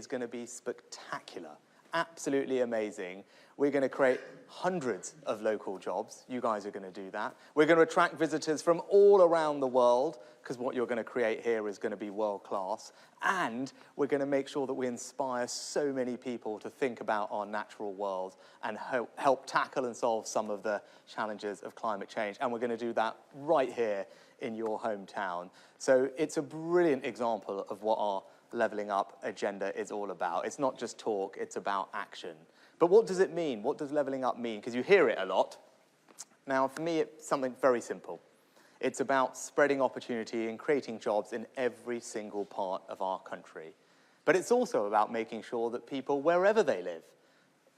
is going to be spectacular, absolutely amazing. We're going to create hundreds of local jobs. You guys are going to do that. We're going to attract visitors from all around the world, because what you're going to create here is going to be world class. And we're going to make sure that we inspire so many people to think about our natural world and help tackle and solve some of the challenges of climate change. And we're going to do that right here in your hometown. So it's a brilliant example of what our Levelling Up agenda is all about. It's not just talk, it's about action. But what does it mean? What does Levelling Up mean? Because you hear it a lot. Now, for me, it's something very simple. It's about spreading opportunity and creating jobs in every single part of our country. But it's also about making sure that people, wherever they live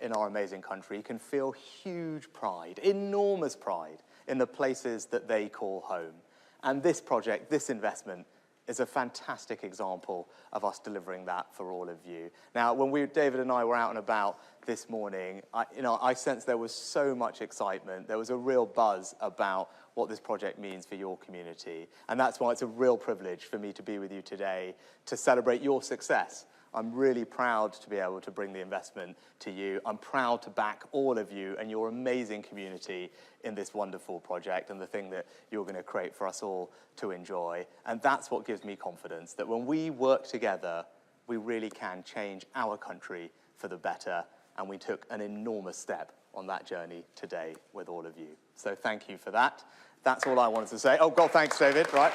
in our amazing country, can feel huge pride, enormous pride, in the places that they call home. And this project, this investment, is a fantastic example of us delivering that for all of you. Now, when David and I were out and about this morning, I sensed there was so much excitement. There was a real buzz about what this project means for your community. And that's why it's a real privilege for me to be with you today to celebrate your success. I'm really proud to be able to bring the investment to you. I'm proud to back all of you and your amazing community in this wonderful project and the thing that you're going to create for us all to enjoy. And that's what gives me confidence, that when we work together, we really can change our country for the better. And we took an enormous step on that journey today with all of you. So thank you for that. That's all I wanted to say. Oh, God, thanks, David, right?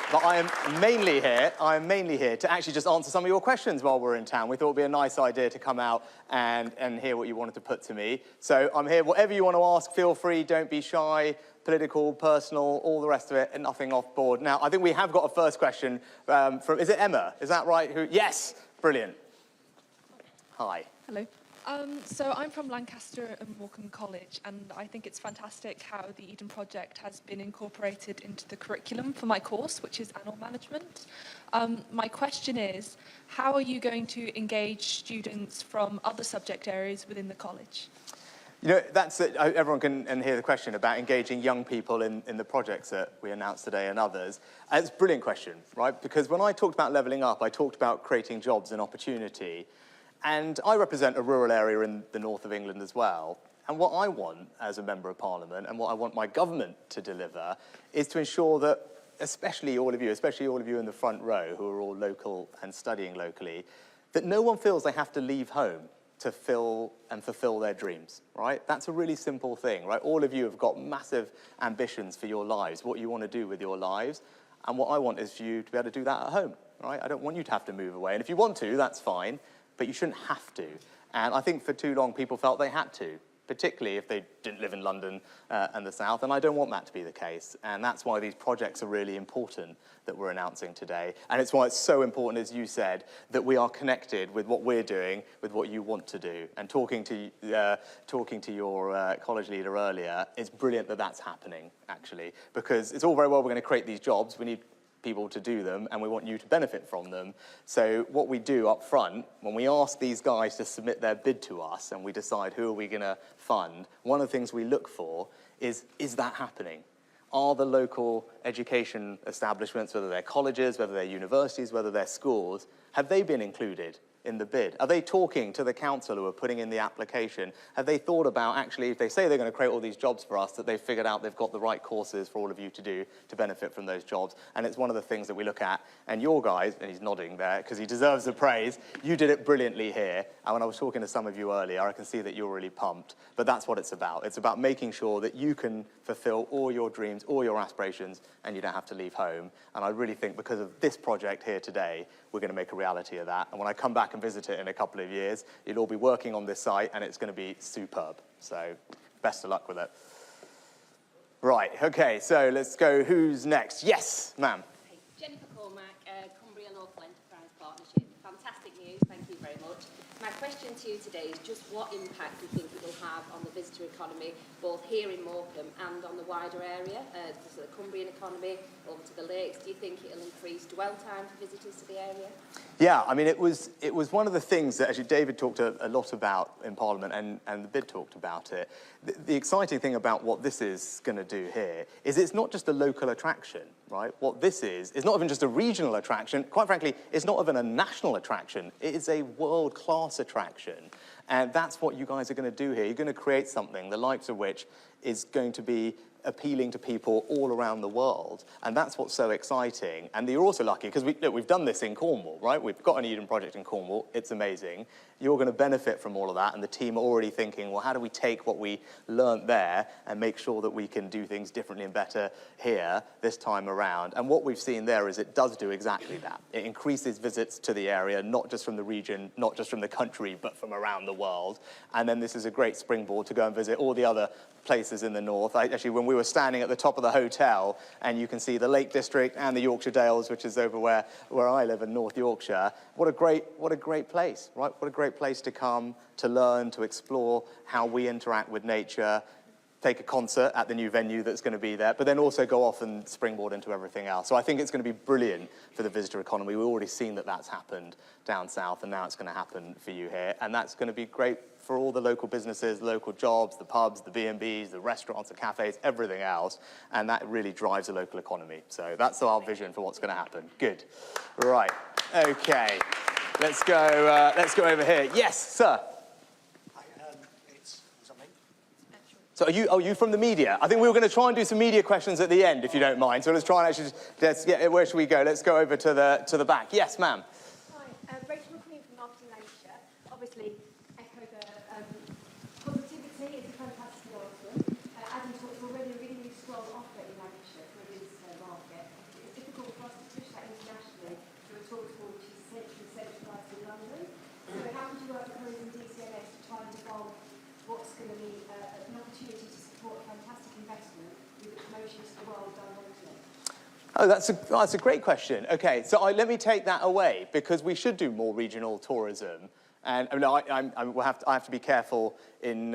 But I am mainly here to actually just answer some of your questions while we're in town. We thought it would be a nice idea to come out and hear what you wanted to put to me. So I'm here, whatever you want to ask, feel free, don't be shy, political, personal, all the rest of it, and nothing off board. Now, I think we have got a first question from, is it Emma? Is that right? Yes, brilliant. Hi. Hello. So I'm from Lancaster and Morecambe College, and I think it's fantastic how the Eden Project has been incorporated into the curriculum for my course, which is Annual Management. My question is, how are you going to engage students from other subject areas within the college? You know, that's it. Everyone can hear the question about engaging young people in the projects that we announced today and others. It's a brilliant question, right? Because when I talked about Levelling Up, I talked about creating jobs and opportunity. And I represent a rural area in the north of England as well. And what I want as a Member of Parliament and what I want my government to deliver is to ensure that, especially all of you in the front row who are all local and studying locally, that no one feels they have to leave home to fulfill their dreams, right? That's a really simple thing, right? All of you have got massive ambitions for your lives, what you want to do with your lives. And what I want is for you to be able to do that at home, right? I don't want you to have to move away. And if you want to, that's fine. But you shouldn't have to. And I think for too long, people felt they had to, particularly if they didn't live in London and the South, and I don't want that to be the case. And that's why these projects are really important that we're announcing today. And it's why it's so important, as you said, that we are connected with what we're doing, with what you want to do. And talking to your college leader earlier, it's brilliant that that's happening, actually, because it's all very well we're going to create these jobs. We need people to do them, and we want you to benefit from them. So what we do up front, when we ask these guys to submit their bid to us and we decide who are we going to fund, one of the things we look for is that happening? Are the local education establishments, whether they're colleges, whether they're universities, whether they're schools, have they been included in the bid? Are they talking to the council who are putting in the application? Have they thought about, actually, if they say they're going to create all these jobs for us, that they've figured out they've got the right courses for all of you to do to benefit from those jobs? And it's one of the things that we look at. And your guys, and he's nodding there because he deserves the praise, you did it brilliantly here. And when I was talking to some of you earlier, I can see that you're really pumped. But that's what it's about. It's about making sure that you can fulfill all your dreams, all your aspirations, and you don't have to leave home. And I really think because of this project here today, we're going to make a reality of that. And when I come back and visit it in a couple of years, you'll all be working on this site, and it's going to be superb. So best of luck with it. Right, okay, so let's go. Who's next? Yes, ma'am. Hey, Jennifer Cormack, Cumbria Local Enterprise Partnership. Fantastic news, thank you very much. My question to you today is just what impact do you think it will have on the visitor economy, both here in Morecambe and on the wider area, so the Cumbrian economy, over to the lakes? Do you think it'll increase dwell time for visitors to the area? Yeah, I mean, it was one of the things that actually David talked a lot about in Parliament, and the bid talked about it. The exciting thing about what this is going to do here is it's not just a local attraction. right? What this is not even just a regional attraction. Quite frankly, it's not even a national attraction. It is a world-class attraction. And that's what you guys are going to do here. You're going to create something, the likes of which is going to be appealing to people all around the world. And that's what's so exciting. And you're also lucky, because we've done this in Cornwall, right? We've got an Eden project in Cornwall. It's amazing. You're going to benefit from all of that. And the team are already thinking, well, how do we take what we learnt there and make sure that we can do things differently and better here this time around? And what we've seen there is it does do exactly that. It increases visits to the area, not just from the region, not just from the country, but from around the world. And then this is a great springboard to go and visit all the other places in the north. Actually, when we were standing at the top of the hotel, and you can see the Lake District and the Yorkshire Dales, which is over where I live in North Yorkshire. What a great place, right? What a great place to come, to learn, to explore how we interact with nature, take a concert at the new venue that's going to be there, but then also go off and springboard into everything else. So I think it's going to be brilliant for the visitor economy. We've already seen that that's happened down south, and now it's going to happen for you here. And that's going to be great for all the local businesses, local jobs, the pubs, the B&Bs, the restaurants, the cafes, everything else. And that really drives the local economy. So that's our vision for what's going to happen. Good. Right. Okay. Let's go over here. Yes, sir. So are you from the media? I think we were going to try and do some media questions at the end, if you don't mind. So let's try and actually, where should we go? Let's go over to the back. Yes, ma'am. Hi, Rachel McQueen from Marketing Lancashire. Obviously, echo the positivity is a fantastic answer. Adam talked already a really strong offer in Lancashire for a visitor market. It's difficult for us to push that internationally through a tour which is essentially centralised in London. So how would you work with Horizon DCMS to try and evolve what's going to be an opportunity to support fantastic investment with the promotion to the world done locally? Oh, that's a great question. Okay, so let me take that away, because we should do more regional tourism. And I have to be careful in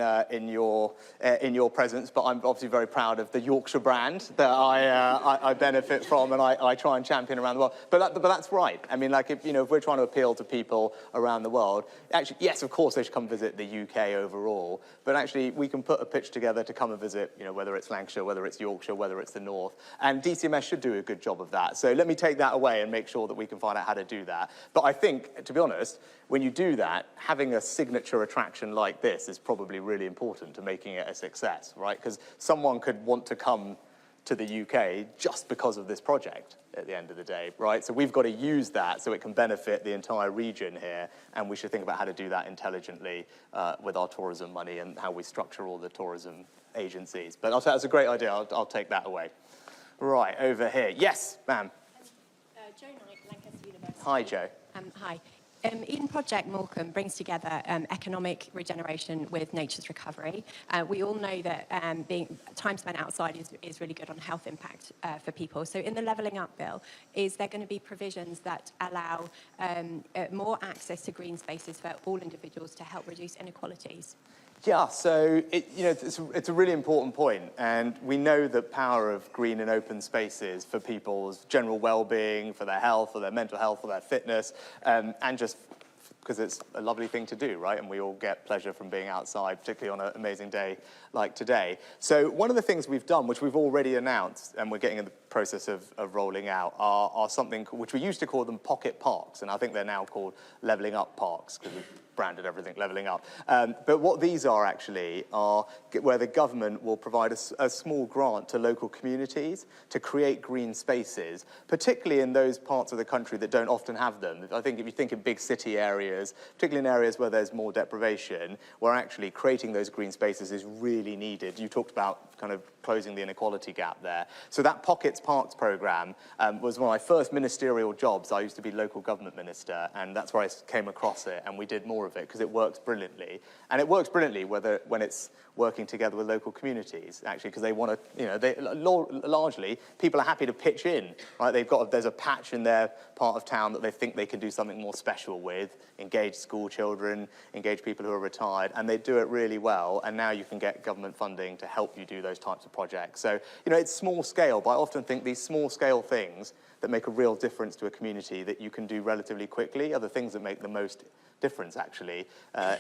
your presence, but I'm obviously very proud of the Yorkshire brand that I benefit from, and I try and champion around the world. But that's right. I mean, like if we're trying to appeal to people around the world, actually, yes, of course they should come visit the UK overall. But actually, we can put a pitch together to come and visit, whether it's Lancashire, whether it's Yorkshire, whether it's the North, and DCMS should do a good job of that. So let me take that away and make sure that we can find out how to do that. But I think, to be honest, when you do that, having a signature attraction like this is probably really important to making it a success, right? Because someone could want to come to the UK just because of this project at the end of the day, right? So we've got to use that so it can benefit the entire region here, and we should think about how to do that intelligently with our tourism money and how we structure all the tourism agencies. But I'll say that's a great idea. I'll take that away. Right, over here. Yes, ma'am. Jo Knight, Lancaster University. Hi, Jo. Hi. Eden Project Morecambe brings together economic regeneration with nature's recovery. We all know that time spent outside is really good on health impact for people. So in the Levelling Up bill, is there going to be provisions that allow more access to green spaces for all individuals to help reduce inequalities? Yeah, so it's a really important point, and we know the power of green and open spaces for people's general well-being, for their health, for their mental health, for their fitness, and just because it's a lovely thing to do, right? And we all get pleasure from being outside, particularly on an amazing day like today. So one of the things we've done, which we've already announced, and we're getting in the process of rolling out, are something which we used to call them pocket parks, and I think they're now called Levelling Up parks, because we've branded everything Levelling Up. But what these are actually are where the government will provide a small grant to local communities to create green spaces, particularly in those parts of the country that don't often have them. I think if you think in big city areas, particularly in areas where there's more deprivation, where actually creating those green spaces is really needed. You talked about kind of closing the inequality gap there. So that Pockets Parks programme was one of my first ministerial jobs. I used to be local government minister, and that's where I came across it, and we did more of it because it works brilliantly. And it works brilliantly when it's working together with local communities, actually, because they want to, largely, people are happy to pitch in, right? There's a patch in their part of town that they think they can do something more special with, engage school children, engage people who are retired, and they do it really well, and now you can get government funding to help you do those types of projects. So, it's small scale, but I often think these small scale things that make a real difference to a community that you can do relatively quickly are the things that make the most difference, actually,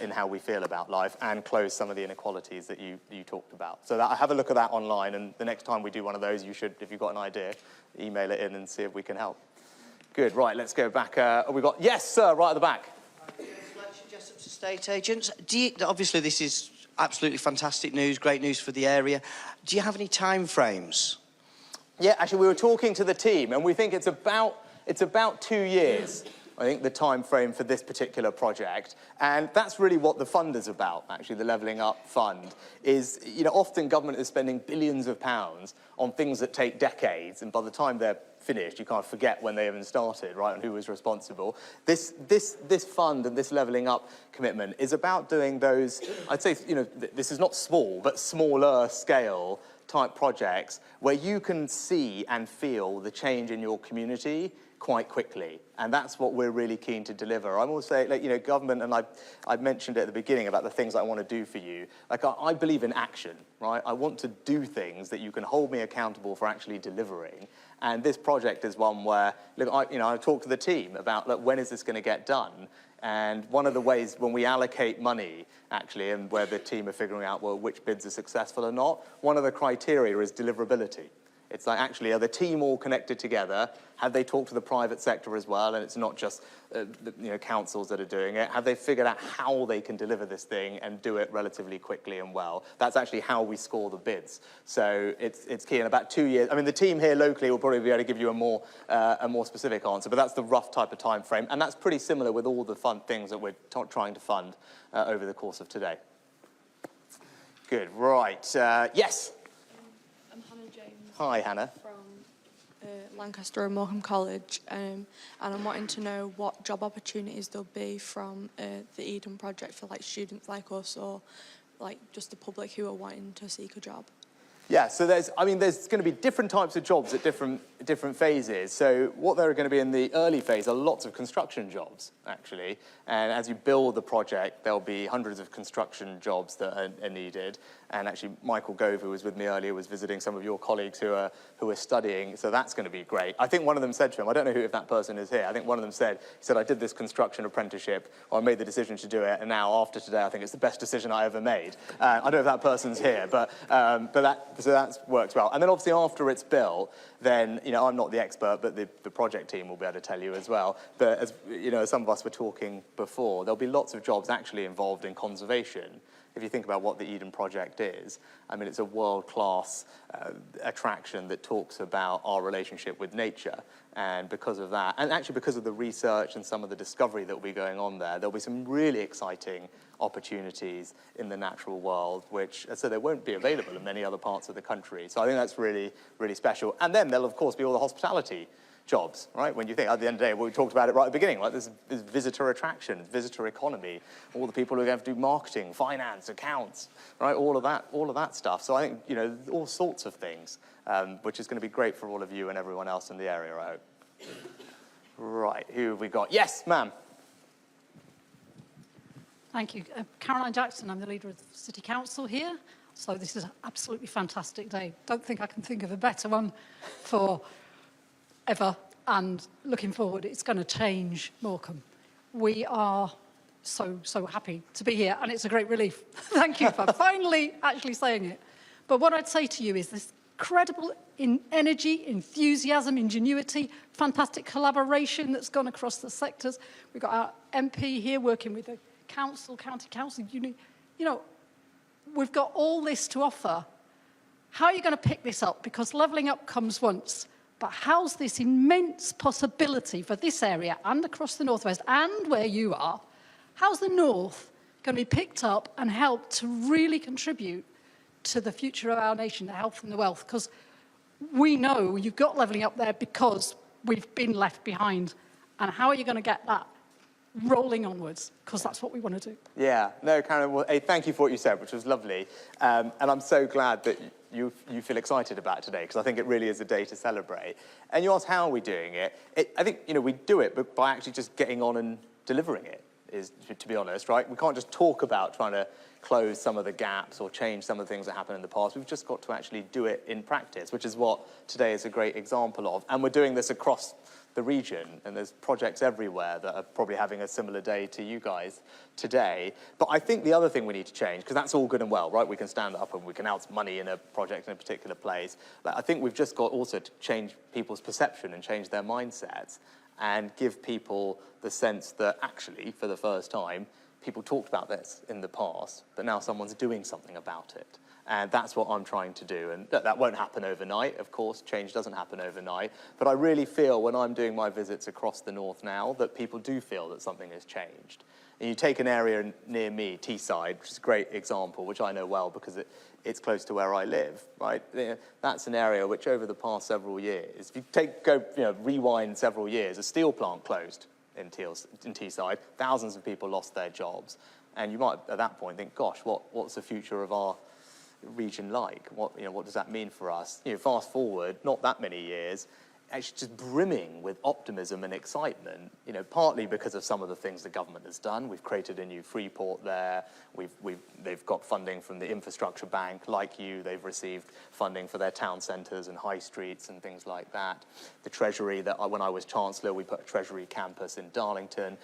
in how we feel about life and close some of the inequalities that you talked about. So have a look at that online, and the next time we do one of those, you should, if you've got an idea, email it in and see if we can help. Good, right, let's go back. We've got, yes, sir, right at the back. Jessup's estate agents. Obviously, this is absolutely fantastic news, great news for the area. Do you have any time frames? Yeah, actually, we were talking to the team, and we think it's about 2 years. I think the time frame for this particular project, and that's really what the fund is about. Actually, the Levelling Up Fund is, often government is spending billions of pounds on things that take decades, and by the time they're finished, you kind of forget when they even started, right, and who was responsible. This fund and this Levelling Up commitment is about doing those, I'd say, this is not small, but smaller scale type projects where you can see and feel the change in your community quite quickly, and that's what we're really keen to deliver. I'm also, government, and I mentioned at the beginning about the things I want to do for you. I believe in action, right? I want to do things that you can hold me accountable for actually delivering, and this project is one where, I talked to the team about, when is this going to get done? And one of the ways when we allocate money, actually, and where the team are figuring out, which bids are successful or not, one of the criteria is deliverability. It's like, actually, are the team all connected together? Have they talked to the private sector as well? And it's not just councils that are doing it. Have they figured out how they can deliver this thing and do it relatively quickly and well? That's actually how we score the bids. So it's key. In about 2 years, I mean, the team here locally will probably be able to give you a more specific answer, but that's the rough type of time frame. And that's pretty similar with all the fun things that we're trying to fund over the course of today. Good, right. Yes? I'm Hannah James. Hi, Hannah. From Lancaster and Morecambe College, and I'm wanting to know what job opportunities there'll be from the Eden project for students like us, or just the public who are wanting to seek a job. Yeah, so there's going to be different types of jobs at different phases. So what there are going to be in the early phase are lots of construction jobs, actually. And as you build the project, there'll be hundreds of construction jobs that are needed. And actually, Michael Gove, who was with me earlier, was visiting some of your colleagues who are studying. So that's going to be great. I think one of them said to him, I don't know if that person is here. I think one of them said, I did this construction apprenticeship, or I made the decision to do it, and now after today, I think it's the best decision I ever made. I don't know if that person's here, but that works well. And then obviously after it's built, then I'm not the expert, but the project team will be able to tell you as well. But as some of us were talking before, there'll be lots of jobs actually involved in conservation. If you think about what the Eden Project is, it's a world-class attraction that talks about our relationship with nature. And because of that, and actually because of the research and some of the discovery that will be going on there, there'll be some really exciting opportunities in the natural world, which, so they won't be available in many other parts of the country. So I think that's really, really special. And then there'll, of course, be all the hospitality jobs, right? When you think, at the end of the day, we talked about it right at the beginning, like this visitor attraction, visitor economy, all the people who have to do marketing, finance, accounts, right? All of that stuff. So I think, all sorts of things, which is going to be great for all of you and everyone else in the area, I hope. Right, who have we got? Yes, ma'am. Thank you. Caroline Jackson, I'm the leader of the City Council here. So this is an absolutely fantastic day. Don't think I can think of a better one for ever, and looking forward, it's going to change Morecambe. We are so happy to be here, and it's a great relief. Thank you for finally actually saying it. But what I'd say to you is this incredible energy, enthusiasm, ingenuity, fantastic collaboration that's gone across the sectors. We've got our MP here working with the council, county council, we've got all this to offer. How are you going to pick this up? Because Levelling Up comes once. But how's this immense possibility for this area and across the northwest and where you are, how's the north going to be picked up and help to really contribute to the future of our nation, the health and the wealth? Because we know you've got Levelling Up there because we've been left behind. And how are you going to get that rolling onwards? Because that's what we want to do. Yeah, no, Karen, well, hey, thank you for what you said, which was lovely. And I'm so glad that you feel excited about it today, because I think it really is a day to celebrate. And you asked how are we doing it. I think, we do it but by actually just getting on and delivering it. is, to be honest, right? We can't just talk about trying to close some of the gaps or change some of the things that happened in the past. We've just got to actually do it in practice, which is what today is a great example of. And we're doing this across the region, and there's projects everywhere that are probably having a similar day to you guys today. But I think the other thing we need to change, because that's all good and well, right? We can stand up and we can announce money in a project in a particular place. But I think we've just got also to change people's perception and change their mindsets and give people the sense that actually, for the first time, people talked about this in the past, but now someone's doing something about it. And that's what I'm trying to do. And that won't happen overnight, of course. Change doesn't happen overnight. But I really feel when I'm doing my visits across the north now that people do feel that something has changed. And you take an area near me, Teesside, which is a great example, which I know well because it's close to where I live, right? That's an area which over the past several years, if you rewind several years, a steel plant closed in Teesside. Thousands of people lost their jobs. And you might, at that point, think, gosh, what's the future of our region like? What does that mean for us? Fast forward, not that many years, actually just brimming with optimism and excitement, partly because of some of the things the government has done. We've created a new free port there. They've got funding from the infrastructure bank. Like you, they've received funding for their town centres and high streets and things like that. The Treasury, when I was Chancellor, we put a Treasury campus in Darlington.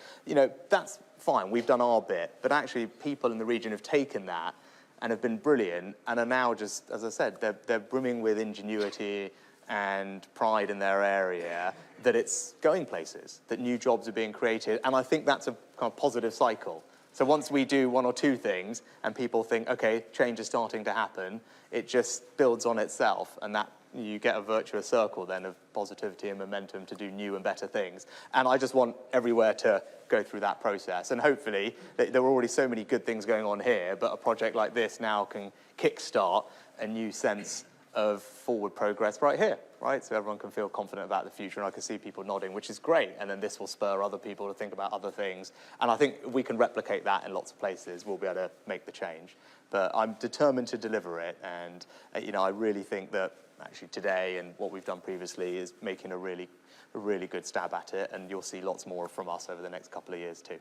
That's fine. We've done our bit. But actually, people in the region have taken that and have been brilliant, and are now just, as I said, they're brimming with ingenuity and pride in their area, that it's going places, that new jobs are being created, and I think that's a kind of positive cycle. So once we do one or two things, and people think, okay, change is starting to happen, it just builds on itself, and that you get a virtuous circle then of positivity and momentum to do new and better things. And I just want everywhere to go through that process. And hopefully, there were already so many good things going on here, but a project like this now can kickstart a new sense of forward progress right here, right? So everyone can feel confident about the future, and I can see people nodding, which is great. And then this will spur other people to think about other things. And I think if we can replicate that in lots of places, we'll be able to make the change. But I'm determined to deliver it, and I really think that actually today and what we've done previously is making a really good stab at it, and you'll see lots more from us over the next couple of years too.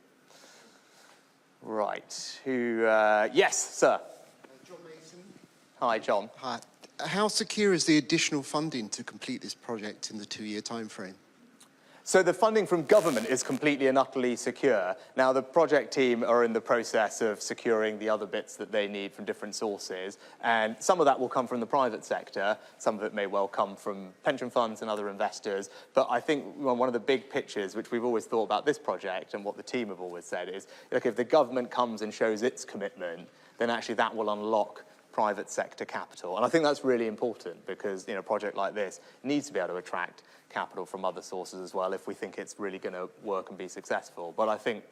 Right, yes, sir. John Mason. Hi, John. Hi. How secure is the additional funding to complete this project in the 2-year time frame? So the funding from government is completely and utterly secure. Now, the project team are in the process of securing the other bits that they need from different sources, and some of that will come from the private sector, some of it may well come from pension funds and other investors, but I think one of the big pictures, which we've always thought about this project and what the team have always said is, look, if the government comes and shows its commitment, then actually that will unlock private sector capital. And I think that's really important because a project like this needs to be able to attract capital from other sources as well if we think it's really going to work and be successful. But I think,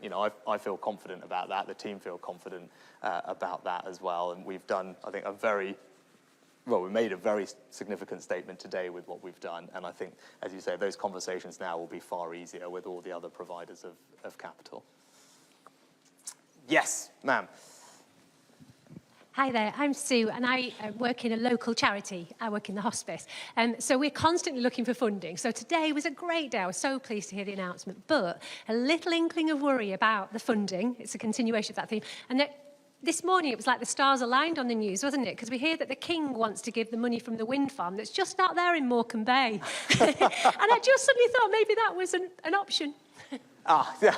I feel confident about that. The team feel confident about that as well. And we've done, I think, we made a very significant statement today with what we've done. And I think, as you say, those conversations now will be far easier with all the other providers of capital. Yes, ma'am. Hi there, I'm Sue and I work in a local charity. I work in the hospice. So we're constantly looking for funding. So today was a great day. I was so pleased to hear the announcement, but a little inkling of worry about the funding. It's a continuation of that theme. And this morning it was like the stars aligned on the news, wasn't it? Because we hear that the King wants to give the money from the wind farm that's just out there in Morecambe Bay. And I just suddenly thought maybe that was an option. Yeah.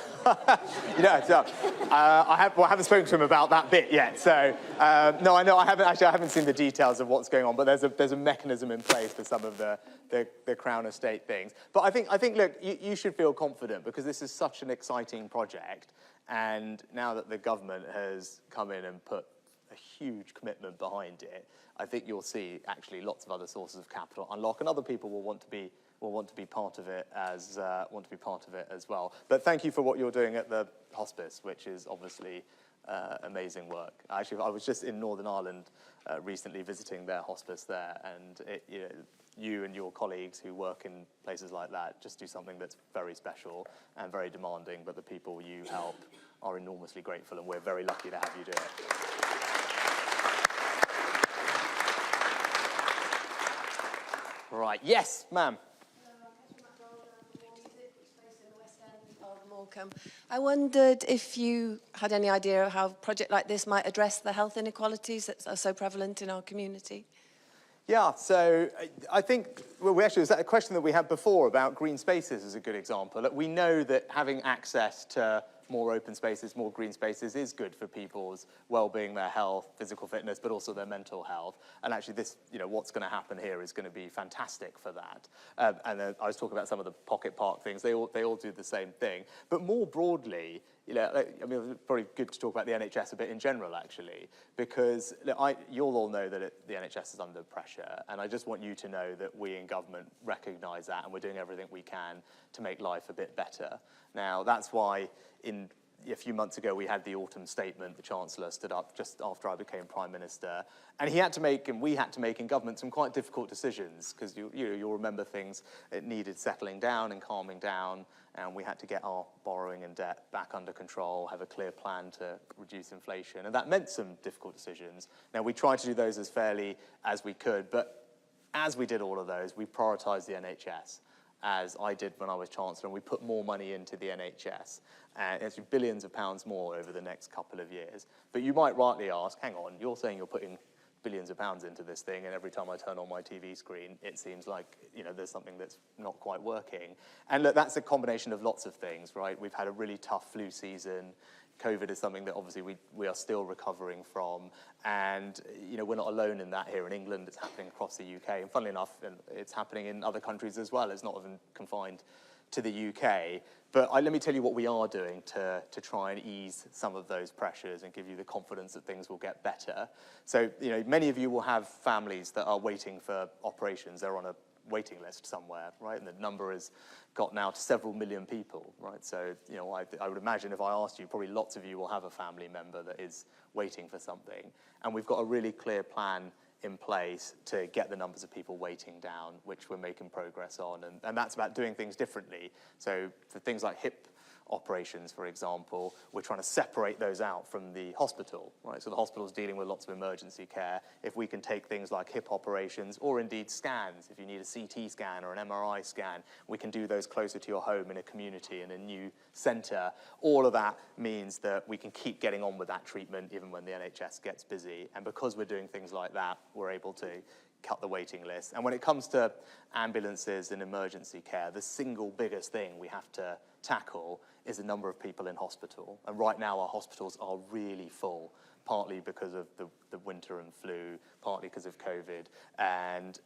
I haven't spoken to him about that bit yet. So, no, I haven't seen the details of what's going on, but there's a mechanism in place for some of the Crown Estate things. But I think, look, you should feel confident because this is such an exciting project. And now that the government has come in and put a huge commitment behind it, I think you'll see actually lots of other sources of capital unlock, and other people will want to be part of it as well. But thank you for what you're doing at the hospice, which is obviously amazing work. Actually, I was just in Northern Ireland recently visiting their hospice there, and you and your colleagues who work in places like that just do something that's very special and very demanding, but the people you help are enormously grateful, and we're very lucky to have you do it. Right, yes, ma'am. Morecambe. I wondered if you had any idea of how a project like this might address the health inequalities that are so prevalent in our community. Yeah, so I think, well, was that a question that we had before about green spaces is a good example. Look, we know that having access to more open spaces, more green spaces is good for people's well-being, their health, physical fitness, but also their mental health. And actually this, what's going to happen here is going to be fantastic for that. And then I was talking about some of the pocket park things. They all do the same thing. But more broadly, it's probably good to talk about the NHS a bit in general, actually, because you'll all know that the NHS is under pressure, and I just want you to know that we in government recognise that, and we're doing everything we can to make life a bit better. Now, that's why a few months ago we had the autumn statement. The Chancellor stood up just after I became Prime Minister, and we had to make in government some quite difficult decisions, because you'll remember things that needed settling down and calming down, and we had to get our borrowing and debt back under control, have a clear plan to reduce inflation, and that meant some difficult decisions. Now, we tried to do those as fairly as we could, but as we did all of those, we prioritised the NHS, as I did when I was Chancellor, and we put more money into the NHS. It's billions of pounds more over the next couple of years. But you might rightly ask, hang on, you're saying you're putting billions of pounds into this thing, and every time I turn on my TV screen, it seems like, there's something that's not quite working. And look, that's a combination of lots of things, right? We've had a really tough flu season. COVID is something that obviously we are still recovering from, and we're not alone in that here in England. It's happening across the UK, and funnily enough, it's happening in other countries as well. It's not even confined to the UK. But let me tell you what we are doing to try and ease some of those pressures and give you the confidence that things will get better. So, many of you will have families that are waiting for operations. They're on a waiting list somewhere, right? And the number has got now to several million people, right? So, I would imagine if I asked you, probably lots of you will have a family member that is waiting for something. And we've got a really clear plan in place to get the numbers of people waiting down, which we're making progress on. And that's about doing things differently. So for things like hip operations, for example, we're trying to separate those out from the hospital, right? So the hospital's dealing with lots of emergency care. If we can take things like hip operations, or indeed scans, if you need a CT scan or an MRI scan, we can do those closer to your home in a community, in a new centre. All of that means that we can keep getting on with that treatment even when the NHS gets busy. And because we're doing things like that, we're able to cut the waiting list. And when it comes to ambulances and emergency care, the single biggest thing we have to tackle is the number of people in hospital. And right now our hospitals are really full, partly because of the winter and flu, partly because of COVID. And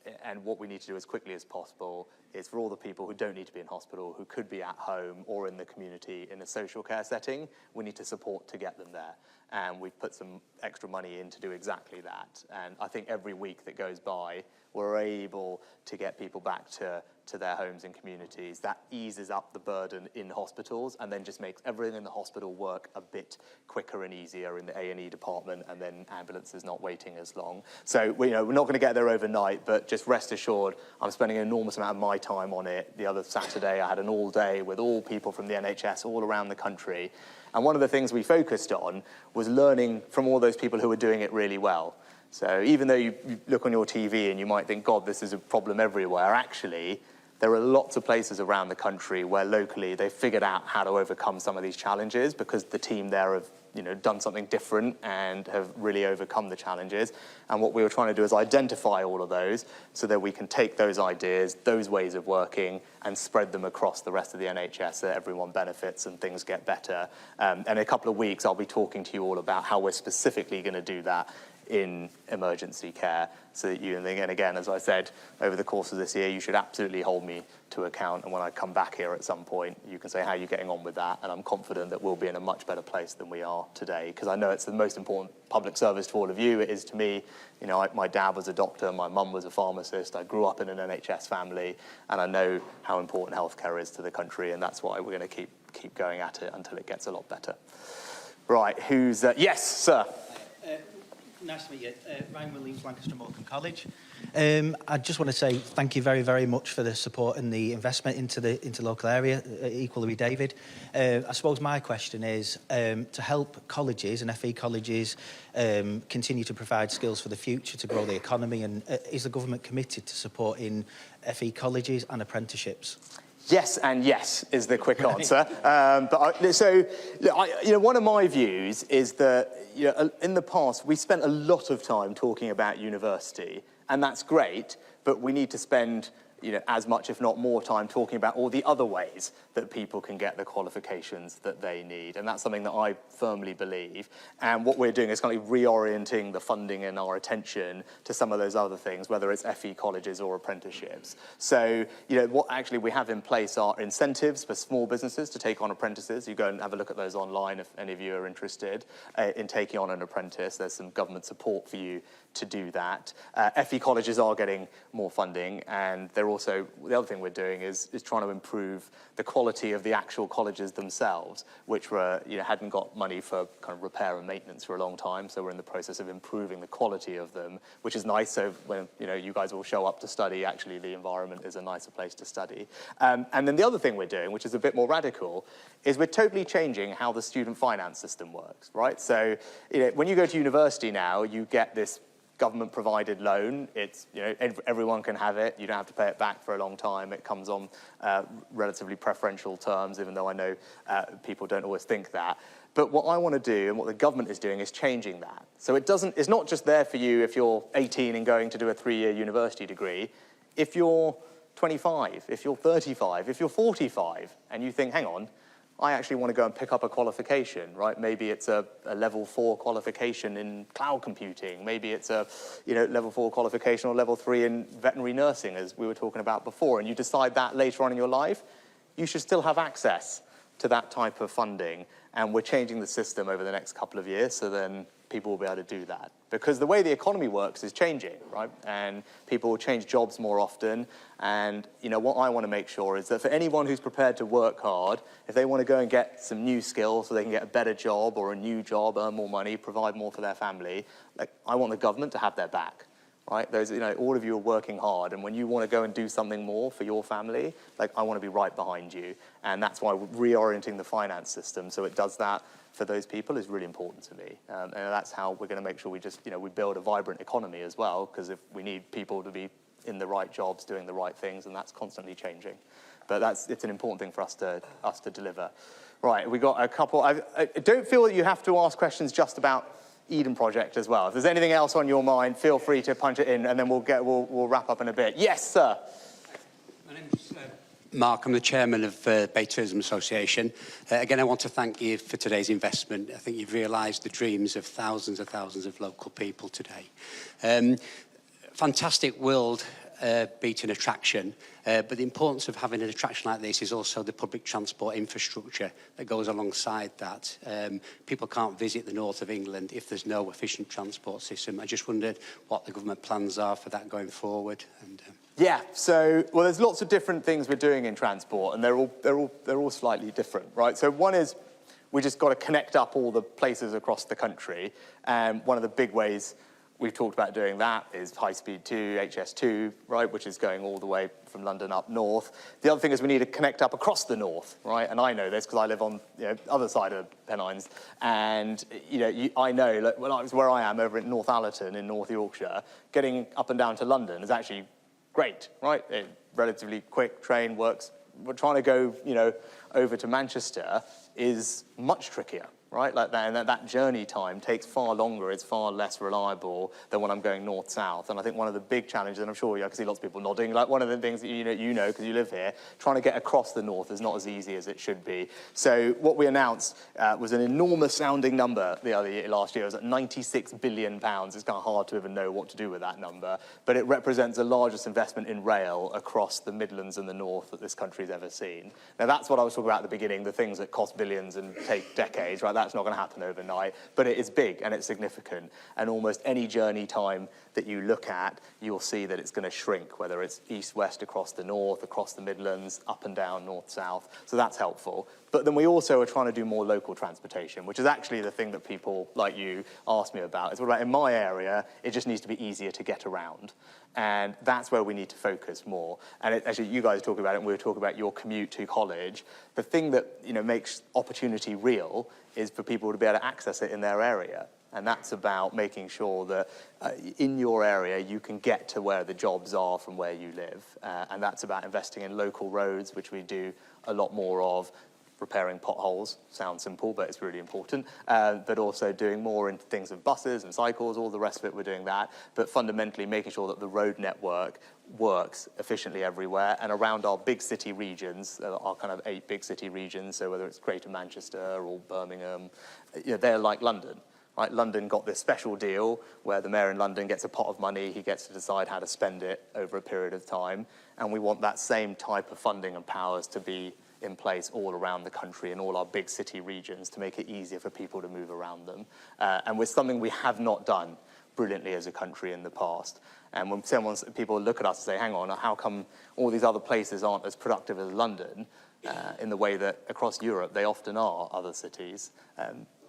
what we need to do as quickly as possible is for all the people who don't need to be in hospital, who could be at home or in the community in a social care setting, we need to support to get them there. And we've put some extra money in to do exactly that. And I think every week that goes by, we're able to get people back to their homes and communities. That eases up the burden in hospitals and then just makes everything in the hospital work a bit quicker and easier in the A&E department, and then ambulances not waiting as long. So we're not going to get there overnight, but just rest assured, I'm spending an enormous amount of my time on it. The other Saturday, I had an all day with all people from the NHS all around the country. And one of the things we focused on was learning from all those people who were doing it really well. So even though you look on your TV and you might think, God, this is a problem everywhere, actually, there are lots of places around the country where locally they've figured out how to overcome some of these challenges because the team there have done something different and have really overcome the challenges. And what we were trying to do is identify all of those so that we can take those ideas, those ways of working, and spread them across the rest of the NHS so that everyone benefits and things get better. And in a couple of weeks, I'll be talking to you all about how we're specifically going to do that in emergency care, so that you, and again, as I said, over the course of this year, you should absolutely hold me to account, and when I come back here at some point, you can say how you're getting on with that, and I'm confident that we'll be in a much better place than we are today, because I know it's the most important public service to all of you. It is to me. My dad was a doctor, my mum was a pharmacist, I grew up in an NHS family, and I know how important healthcare is to the country, and that's why we're going to keep going at it until it gets a lot better. Right, who's... yes, sir. Nice to meet you. Ryan Williams, Lancaster Morecambe College. I just want to say thank you very, very much for the support and the investment into local area, equally with David. I suppose my question is to help colleges and FE colleges continue to provide skills for the future to grow the economy, and is the government committed to supporting FE colleges and apprenticeships? Yes and yes is the quick answer. One of my views is that in the past we spent a lot of time talking about university, and that's great, but we need to spend as much, if not more, time talking about all the other ways that people can get the qualifications that they need. And that's something that I firmly believe. And what we're doing is kind of reorienting the funding and our attention to some of those other things, whether it's FE colleges or apprenticeships. So, what actually we have in place are incentives for small businesses to take on apprentices. You go and have a look at those online if any of you are interested in taking on an apprentice. There's some government support for you to do that. FE colleges are getting more funding, and they're also, the other thing we're doing is trying to improve the quality of the actual colleges themselves, which were, hadn't got money for kind of repair and maintenance for a long time. So we're in the process of improving the quality of them, which is nice. So when, you guys will show up to study, actually the environment is a nicer place to study. And then the other thing we're doing, which is a bit more radical, is we're totally changing how the student finance system works, right? So, when you go to university now, you get this government-provided loan. It's, everyone can have it. You don't have to pay it back for a long time. It comes on relatively preferential terms, even though I know people don't always think that. But what I want to do, and what the government is doing, is changing that. So it's not just there for you if you're 18 and going to do a 3-year university degree. If you're 25, if you're 35, if you're 45, and you think, hang on, I actually want to go and pick up a qualification, right? Maybe it's a level 4 qualification in cloud computing. Maybe it's a level 4 qualification or level 3 in veterinary nursing, as we were talking about before, and you decide that later on in your life, you should still have access to that type of funding. And we're changing the system over the next couple of years, so then people will be able to do that. Because the way the economy works is changing, right? And people will change jobs more often. And what I want to make sure is that for anyone who's prepared to work hard, if they want to go and get some new skills so they can get a better job or a new job, earn more money, provide more for their family, I want the government to have their back. Right? Those, all of you are working hard, and when you want to go and do something more for your family, I want to be right behind you. And that's why reorienting the finance system so it does that for those people is really important to me. And that's how we're going to make sure we build a vibrant economy as well, because if we need people to be in the right jobs, doing the right things, and that's constantly changing. But it's an important thing for us to deliver. Right, we got a couple. I don't feel that you have to ask questions just about Eden Project as well. If there's anything else on your mind, feel free to punch it in, and then we'll wrap up in a bit. Yes, sir. My name's Mark. I'm the chairman of Bay Tourism Association. Again, I want to thank you for today's investment. I think you've realised the dreams of thousands of local people today. Fantastic world beating attraction, but the importance of having an attraction like this is also the public transport infrastructure that goes alongside that. People can't visit the north of England if there's no efficient transport system. I just wondered what the government plans are for that going forward. And, Yeah, so there's lots of different things we're doing in transport, and they're all slightly different, right? So one is we just got to connect up all the places across the country, and one of the big ways we've talked about doing that is High Speed 2, HS2, right, which is going all the way from London up north. The other thing is we need to connect up across the north, right? And I know this because I live on the other side of Pennines, and I know when I was where I am over in North Allerton in North Yorkshire, getting up and down to London is actually great, right? Relatively quick train works. We're trying to go, over to Manchester is much trickier. Right, like that, and that journey time takes far longer. It's far less reliable than when I'm going north-south. And I think one of the big challenges, and I'm sure I can see lots of people nodding, like one of the things that you know because you live here, trying to get across the north is not as easy as it should be. So what we announced was an enormous sounding number last year. It was at £96 billion. It's kind of hard to even know what to do with that number, but it represents the largest investment in rail across the Midlands and the north that this country's ever seen. Now that's what I was talking about at the beginning, the things that cost billions and take decades, right? That's not going to happen overnight, but it is big and it's significant. And almost any journey time that you look at, you'll see that it's going to shrink, whether it's east-west across the north, across the Midlands, up and down, north-south. So that's helpful. But then we also are trying to do more local transportation, which is actually the thing that people like you ask me about. It's what about in my area, it just needs to be easier to get around. And that's where we need to focus more. And actually, you guys talk about it, and we were talking about your commute to college. The thing that makes opportunity real is for people to be able to access it in their area. And that's about making sure that in your area you can get to where the jobs are from where you live. And that's about investing in local roads, which we do a lot more of, repairing potholes. Sounds simple, but it's really important. But also doing more into things of buses and cycles, all the rest of it, we're doing that. But fundamentally making sure that the road network works efficiently everywhere. And around our big city regions, our kind of 8 big city regions, so whether it's Greater Manchester or Birmingham, they're like London. Right? London got this special deal where the mayor in London gets a pot of money, he gets to decide how to spend it over a period of time. And we want that same type of funding and powers to be in place all around the country in all our big city regions to make it easier for people to move around them. And with something we have not done brilliantly as a country in the past. And when people look at us and say, hang on, how come all these other places aren't as productive as London in the way that across Europe they often are, other cities?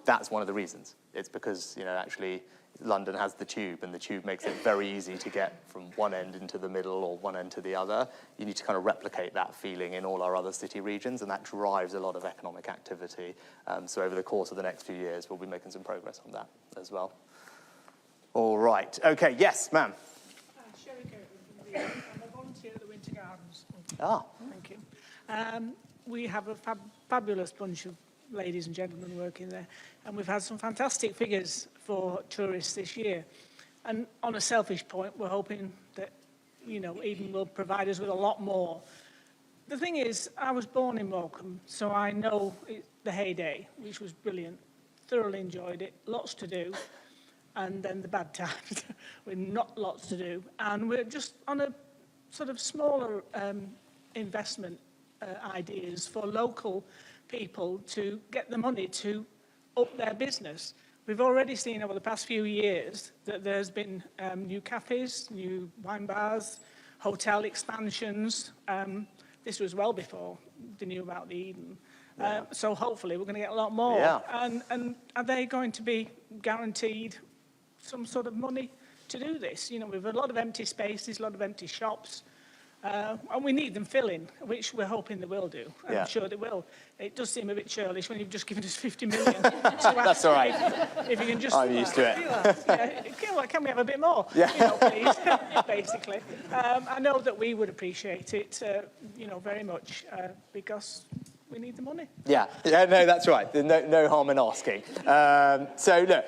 That's one of the reasons. It's because, actually London has the tube, and the tube makes it very easy to get from one end into the middle or one end to the other. You need to kind of replicate that feeling in all our other city regions, and that drives a lot of economic activity. So over the course of the next few years, we'll be making some progress on that as well. All right. Okay, yes, ma'am. Sherry Kirkland, I'm a volunteer at the Winter Gardens. Thank you. We have a fabulous bunch of ladies and gentlemen working there, and we've had some fantastic figures for tourists this year. And on a selfish point, we're hoping that, Eden will provide us with a lot more. The thing is, I was born in Morecambe, so I know the heyday, which was brilliant. Thoroughly enjoyed it, lots to do, and then the bad times with not lots to do. And we're just on a sort of smaller investment ideas for local people to get the money to up their business. We've already seen over the past few years that there's been new cafes, new wine bars, hotel expansions. This was well before they knew about the Eden. So hopefully we're going to get a lot more. Yeah. And are they going to be guaranteed some sort of money to do this? We've a lot of empty spaces, a lot of empty shops. And we need them filling, which we're hoping they will do. And I'm sure they will. It does seem a bit churlish when you've just given us 50 million. That's all right. If you can just... I'm used to it. Can we have a bit more? Please, basically. I know that we would appreciate it, very much, because we need the money. Yeah, no, that's right. There's no harm in asking. So,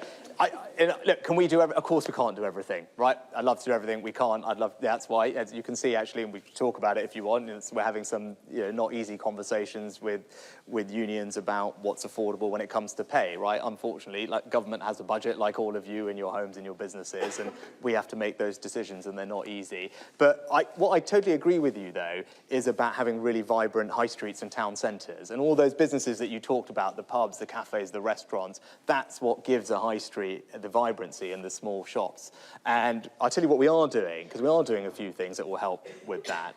look, can we do everything? Of course we can't do everything, right? I'd love to do everything. We can't. That's why, as you can see, actually, and we can talk about it if you want, we're having some not easy conversations with unions about what's affordable when it comes to pay, right? Unfortunately, government has a budget like all of you in your homes and your businesses, and we have to make those decisions, and they're not easy. But what I totally agree with you, though, is about having really vibrant high streets and town centres. And all those businesses that you talked about, the pubs, the cafes, the restaurants, that's what gives a high street the vibrancy and the small shops. And I'll tell you what we are doing, because we are doing a few things that will help with that.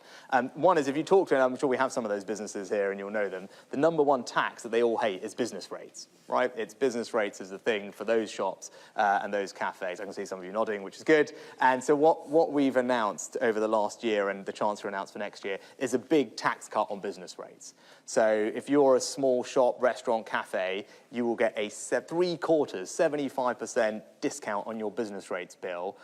One is, if you talk to, and I'm sure we have some of those businesses here and you'll know them, the number one tax that they all hate is business rates, right? It's business rates is the thing for those shops and those cafes. I can see some of you nodding, which is good. And so what we've announced over the last year, and the Chancellor announced for next year, is a big tax cut on business rates. So if you're a small shop, restaurant, cafe, you will get a 75% discount on your business rates bill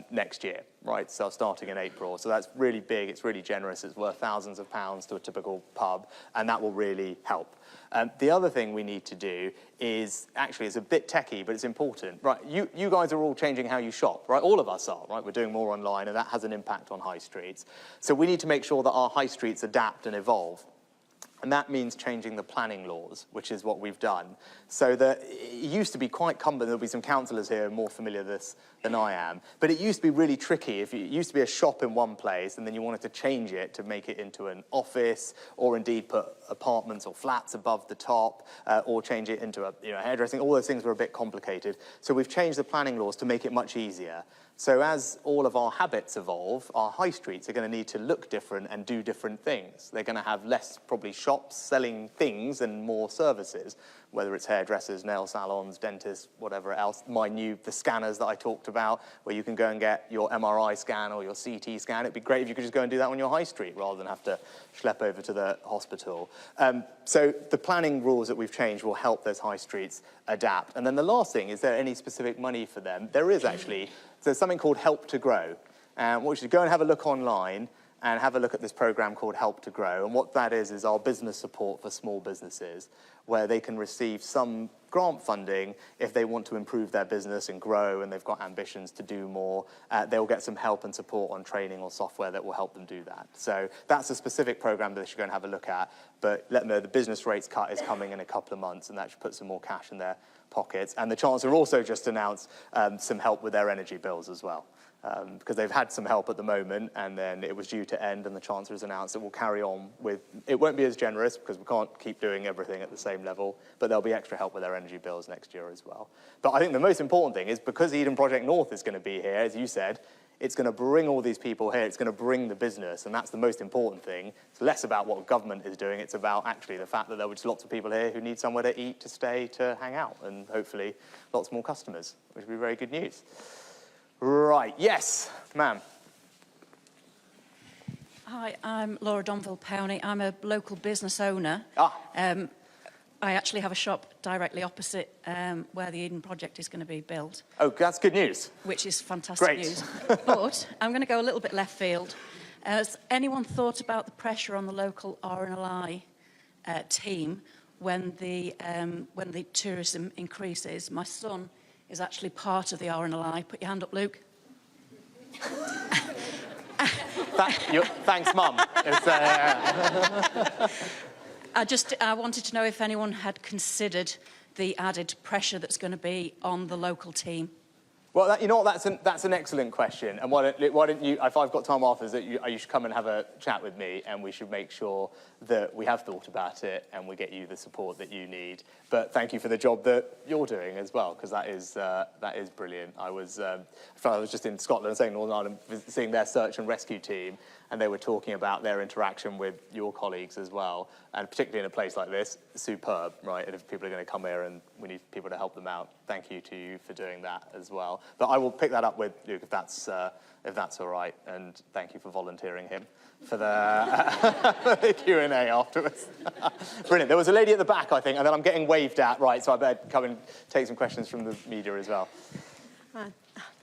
next year, right? So starting in April. So that's really big, it's really generous, it's worth thousands of pounds to a typical pub, and that will really help. The other thing we need to do is, actually, it's a bit techie, but it's important, right? You guys are all changing how you shop, right? All of us are, right? We're doing more online, and that has an impact on high streets. So we need to make sure that our high streets adapt and evolve. And that means changing the planning laws, which is what we've done. So that it used to be quite cumbersome. There'll be some councillors here more familiar with this than I am. But it used to be really tricky. It used to be a shop in one place, and then you wanted to change it to make it into an office, or indeed put apartments or flats above the top, or change it into a hairdressing. All those things were a bit complicated. So we've changed the planning laws to make it much easier. So as all of our habits evolve, our high streets are going to need to look different and do different things. They're going to have less, probably, shops selling things and more services, whether it's hairdressers, nail salons, dentists, whatever else. The scanners that I talked about, where you can go and get your MRI scan or your CT scan. It'd be great if you could just go and do that on your high street rather than have to schlep over to the hospital. So the planning rules that we've changed will help those high streets adapt. And then the last thing, is there any specific money for them? There is actually. There's something called Help to Grow. And what you should go and have a look online and have a look at this program called Help to Grow. And what that is our business support for small businesses, where they can receive some grant funding if they want to improve their business and grow and they've got ambitions to do more. They'll get some help and support on training or software that will help them do that. So that's a specific program that they should go and have a look at. But let them know the business rates cut is coming in a couple of months, and that should put some more cash in their pockets. And the Chancellor also just announced some help with their energy bills as well. Because they've had some help at the moment, and then it was due to end, and the Chancellor has announced it will carry on with, it won't be as generous because we can't keep doing everything at the same level, but there'll be extra help with their energy bills next year as well. But I think the most important thing is, because Eden Project North is going to be here, as you said, it's going to bring all these people here, it's going to bring the business, and that's the most important thing. It's less about what government is doing, it's about actually the fact that there were just lots of people here who need somewhere to eat, to stay, to hang out, and hopefully lots more customers, which would be very good news. Right, yes, ma'am. Hi, I'm Laura Donville-Powney. I'm a local business owner. I actually have a shop directly opposite where the Eden Project is going to be built. Oh, that's good news. Which is fantastic news. But I'm going to go a little bit left field. Has anyone thought about the pressure on the local RNLI team when the tourism increases? My son is actually part of the RNLI. Put your hand up, Luke. Thanks, Mum. I wanted to know if anyone had considered the added pressure that's going to be on the local team. Well, you know what, that's an excellent question. And why don't you, if I've got time afterwards, you should come and have a chat with me, and we should make sure that we have thought about it and we get you the support that you need. But thank you for the job that you're doing as well, because that is brilliant. I was just in Scotland, saying Northern Ireland, seeing their search and rescue team, and they were talking about their interaction with your colleagues as well, and particularly in a place like this, superb, right? And if people are going to come here and we need people to help them out, thank you to you for doing that as well. But I will pick that up with Luke if that's all right, and thank you for volunteering him for the Q&A afterwards. Brilliant. There was a lady at the back, I think, and then I'm getting waved at, right, so I better come and take some questions from the media as well.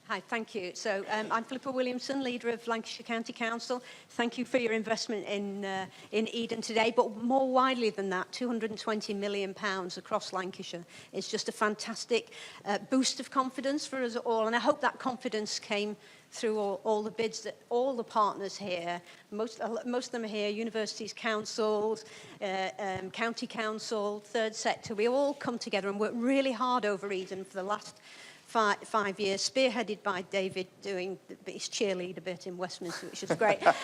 Hi, thank you. So I'm Philippa Williamson, leader of Lancashire County Council. Thank you for your investment in Eden today, but more widely than that, £220 million across Lancashire is just a fantastic boost of confidence for us all, and I hope that confidence came through all the bids that all the partners here, most of them are here, universities, councils, county council, third sector, we all come together and work really hard over Eden for the last 5 years, spearheaded by David doing his cheerleader bit in Westminster, which was great. But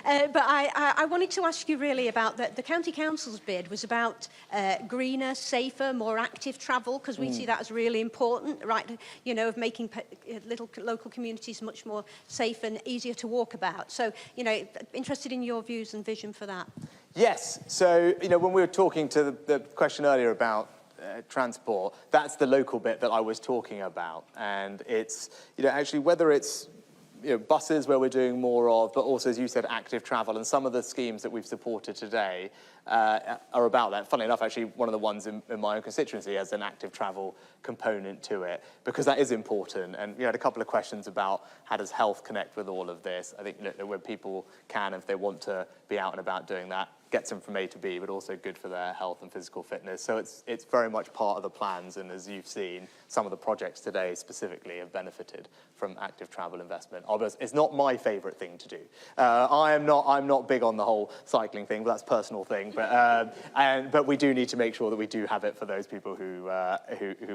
I wanted to ask you really about the County Council's bid was about greener, safer, more active travel, because we see that as really important, right? You know, of making little local communities much more safe and easier to walk about. So, you know, interested in your views and vision for that. Yes. So, you know, when we were talking to the question earlier about transport, that's the local bit that I was talking about. And it's, you know, actually whether it's, you know, buses where we're doing more of, but also, as you said, active travel, and some of the schemes that we've supported today are about that. Funnily enough, actually, one of the ones in my own constituency has an active travel component to it, because that is important. And you had a couple of questions about how does health connect with all of this. I think, you know, where people can, if they want to be out and about doing that, gets them from A to B, but also good for their health and physical fitness. So it's very much part of the plans, and as you've seen, some of the projects today specifically have benefited from active travel investment. It's not my favourite thing to do. I'm not big on the whole cycling thing, but that's a personal thing. But we do need to make sure that we do have it for those people who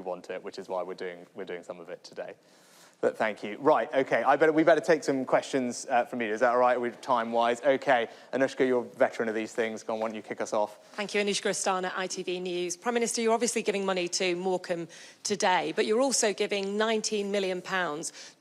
want it, which is why we're doing some of it today. But thank you. Right, okay, we better take some questions from you. Is that all right, time-wise? Okay, Anushka, you're a veteran of these things. Go on, why don't you kick us off? Thank you, Anushka Astana, ITV News. Prime Minister, you're obviously giving money to Morecambe today, but you're also giving £19 million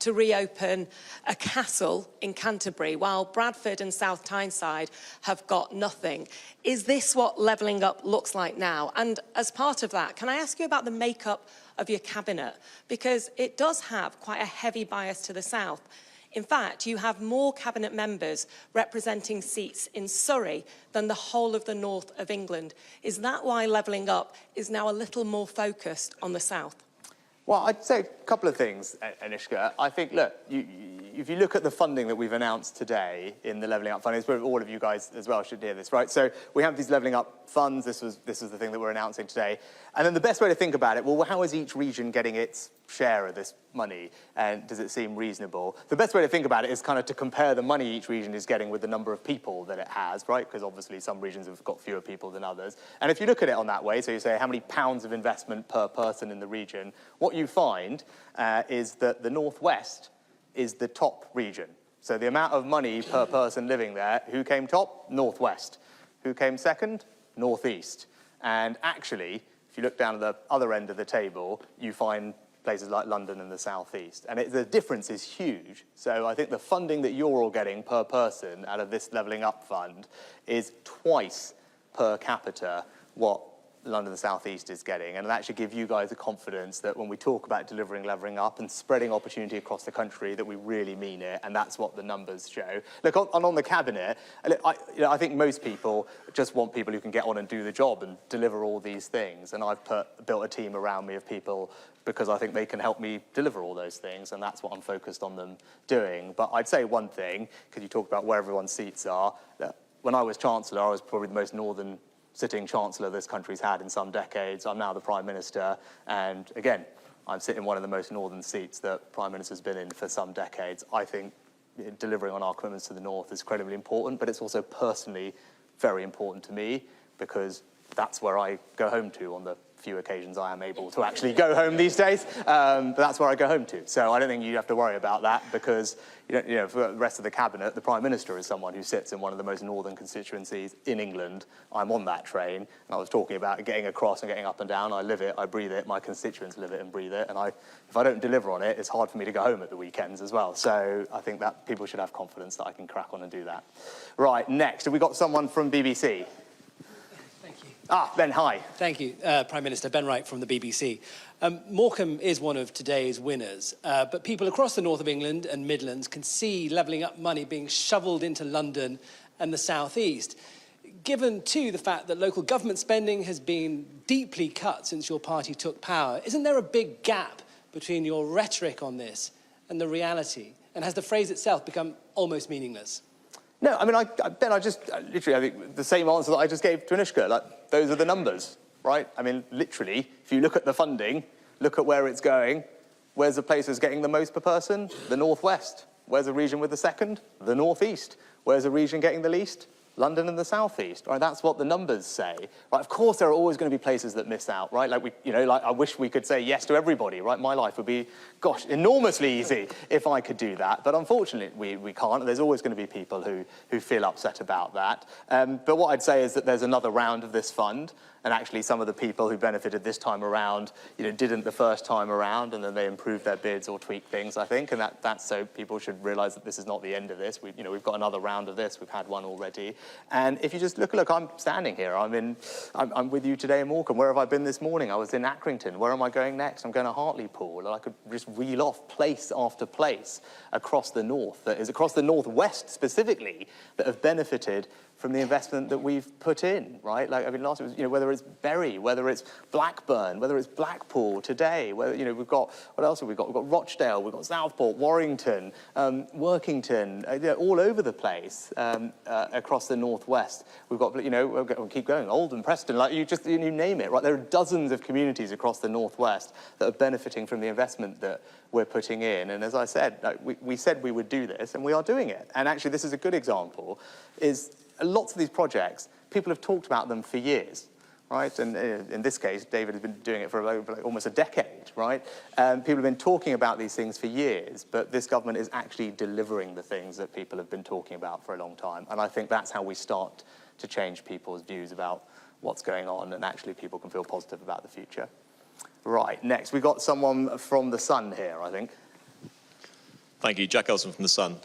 to reopen a castle in Canterbury, while Bradford and South Tyneside have got nothing. Is this what Levelling Up looks like now? And as part of that, can I ask you about the makeup of your cabinet, because it does have quite a heavy bias to the south. In fact, you have more cabinet members representing seats in Surrey than the whole of the north of England. Is that why Levelling Up is now a little more focused on the south? Well, I'd say a couple of things, Anushka. I think, look, if you look at the funding that we've announced today in the Levelling Up Fund, it's where all of you guys as well should hear this, right? So we have these Levelling Up funds. This is the thing that we're announcing today. And then the best way to think about it, well, how is each region getting its share of this money, and does it seem reasonable? The best way to think about it is kind of to compare the money each region is getting with the number of people that it has, right? Because obviously some regions have got fewer people than others. And if you look at it on that way, so you say how many pounds of investment per person in the region, what you find is that the Northwest is the top region. So the amount of money per person living there, who came top? Northwest. Who came second? Northeast. And actually, if you look down at the other end of the table, you find places like London and the southeast. And the difference is huge. So I think the funding that you're all getting per person out of this Levelling Up fund is twice per capita what London and the southeast is getting. And it'll actually give you guys the confidence that when we talk about delivering Levelling Up and spreading opportunity across the country, that we really mean it. And that's what the numbers show. Look, on the cabinet, I think most people just want people who can get on and do the job and deliver all these things. And I've built a team around me of people because I think they can help me deliver all those things, and that's what I'm focused on them doing. But I'd say one thing, because you talk about where everyone's seats are, that when I was Chancellor, I was probably the most northern sitting Chancellor this country's had in some decades. I'm now the Prime Minister, and again, I'm sitting in one of the most northern seats that Prime Minister's been in for some decades. I think delivering on our commitments to the north is incredibly important, but it's also personally very important to me, because that's where I go home to on the few occasions I am able to actually go home these days. But that's where I go home to. So I don't think you have to worry about that, because for the rest of the cabinet, the Prime Minister is someone who sits in one of the most northern constituencies in England. I'm on that train, and I was talking about getting across and getting up and down. I live it, I breathe it, my constituents live it and breathe it, and if I don't deliver on it, it's hard for me to go home at the weekends as well. So I think that people should have confidence that I can crack on and do that. Right, next, have we got someone from BBC? Ben, hi. Thank you, Prime Minister. Ben Wright from the BBC. Morecambe is one of today's winners, but people across the north of England and Midlands can see Levelling Up money being shoveled into London and the South East. Given, too, the fact that local government spending has been deeply cut since your party took power, isn't there a big gap between your rhetoric on this and the reality? And has the phrase itself become almost meaningless? No, I mean, Ben, I think the same answer that I just gave to Anushka. Like, those are the numbers, right? I mean, literally, if you look at the funding, look at where it's going, where's the place that's getting the most per person? The Northwest. Where's the region with the second? The Northeast. Where's the region getting the least? London and the southeast, right? That's what the numbers say, right? Of course, there are always going to be places that miss out, right? Like I wish we could say yes to everybody, right? My life would be, gosh, enormously easy if I could do that. But unfortunately, we can't. There's always going to be people who feel upset about that. But what I'd say is that there's another round of this fund. And actually, some of the people who benefited this time around, didn't the first time around, and then they improved their bids or tweaked things, I think. And that's so people should realise that this is not the end of this. We've got another round of this. We've had one already. And if you just look, I'm standing here. I'm with you today in Morecambe. Where have I been this morning? I was in Accrington. Where am I going next? I'm going to Hartlepool. And I could just reel off place after place across the north, that is across the northwest specifically, that have benefited from the investment that we've put in, right? Last year was, whether it's Bury, whether it's Blackburn, whether it's Blackpool today, we've got, what else have we got? We've got Rochdale, we've got Southport, Warrington, Workington, all over the place across the northwest. We've got, we'll keep going, Oldham, Preston, you name it, right? There are dozens of communities across the northwest that are benefiting from the investment that we're putting in. And as I said, we said we would do this, and we are doing it. And actually, this is a good example, is lots of these projects, people have talked about them for years, right? And in this case, David has been doing it for almost a decade, right? People have been talking about these things for years, but this government is actually delivering the things that people have been talking about for a long time. And I think that's how we start to change people's views about what's going on, and actually people can feel positive about the future. Right, next, we've got someone from The Sun here, I think. Thank you, Jack Elson from The Sun.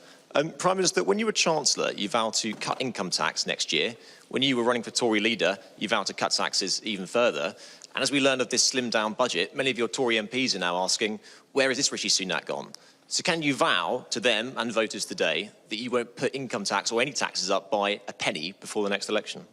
Prime Minister, when you were Chancellor, you vowed to cut income tax next year. When you were running for Tory leader, you vowed to cut taxes even further. And as we learned of this slimmed-down budget, many of your Tory MPs are now asking, where is this Rishi Sunak gone? So can you vow to them and voters today that you won't put income tax or any taxes up by a penny before the next election?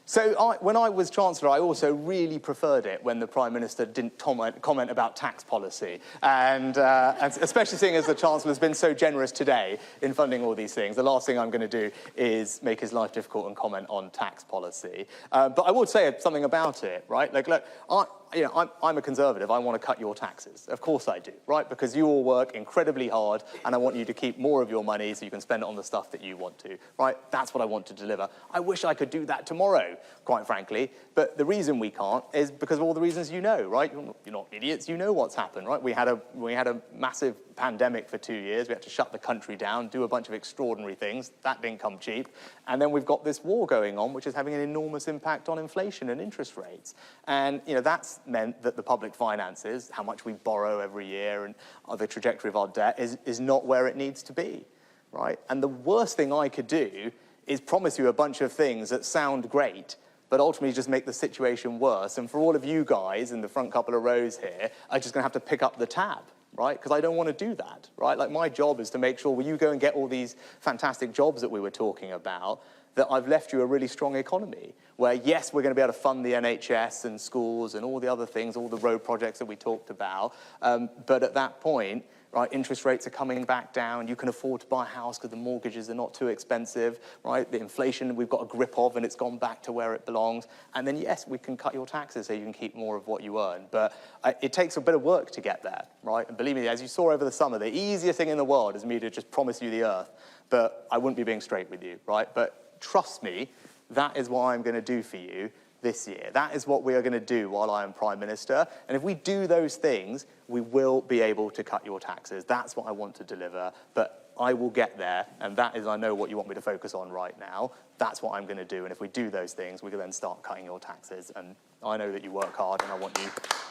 So when I was Chancellor, I also really preferred it when the Prime Minister didn't comment about tax policy. And especially seeing as the Chancellor has been so generous today in funding all these things, the last thing I'm going to do is make his life difficult and comment on tax policy. But I would say something about it, right? Like, look, I'm a Conservative. I want to cut your taxes. Of course I do, right? Because you all work incredibly hard, and I want you to keep more of your money so you can spend it on the stuff that you want to, right? That's what I want to deliver. I wish I could do that tomorrow, quite frankly. But the reason we can't is because of all the reasons you know, right? You're not idiots. You know what's happened, right? We had a massive pandemic for 2 years. We had to shut the country down, do a bunch of extraordinary things. That didn't come cheap. And then we've got this war going on, which is having an enormous impact on inflation and interest rates. And, that's meant that the public finances, how much we borrow every year and the trajectory of our debt is not where it needs to be, right? And the worst thing I could do is promise you a bunch of things that sound great, but ultimately just make the situation worse. And for all of you guys in the front couple of rows here, I'm just going to have to pick up the tab, right? Because I don't want to do that, right? Like, my job is to make sure when you go and get all these fantastic jobs that we were talking about, that I've left you a really strong economy where, yes, we're going to be able to fund the NHS and schools and all the other things, all the road projects that we talked about. But at that point, right, interest rates are coming back down. You can afford to buy a house because the mortgages are not too expensive, right? The inflation we've got a grip of and it's gone back to where it belongs. And then, yes, we can cut your taxes so you can keep more of what you earn. But it takes a bit of work to get there, right? And believe me, as you saw over the summer, the easiest thing in the world is me to just promise you the earth. But I wouldn't be being straight with you, right? But trust me, that is what I'm going to do for you this year. That is what we are going to do while I am Prime Minister. And if we do those things, we will be able to cut your taxes. That's what I want to deliver. But I will get there, and that is, I know, what you want me to focus on right now. That's what I'm going to do. And if we do those things, we can then start cutting your taxes. And I know that you work hard, and I want you